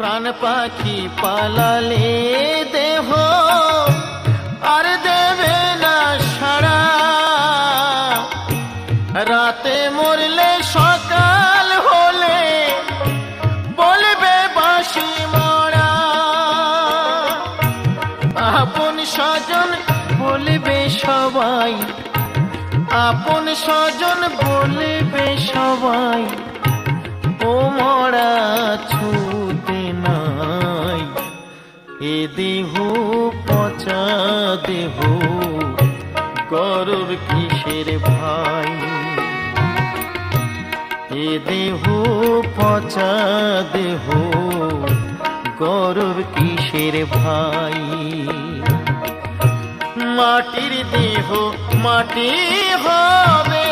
প্রাণ পাখি পালালে দেহ আর দেবে না সাড়া, রাতে মরলে সকাল হলে বলবে বাঁশি মরা। আপন স্বজন বলবে সবাই, আপন স্বজন বলবে সবাই, ও মরা ছুতে নাই। এ দেহ পচা দেহ, গর্ব কিসের ভাই? এ দেহ পচা দেহ, গর্ব কিসের ভাই? মাটির দেহ মাটি হবে,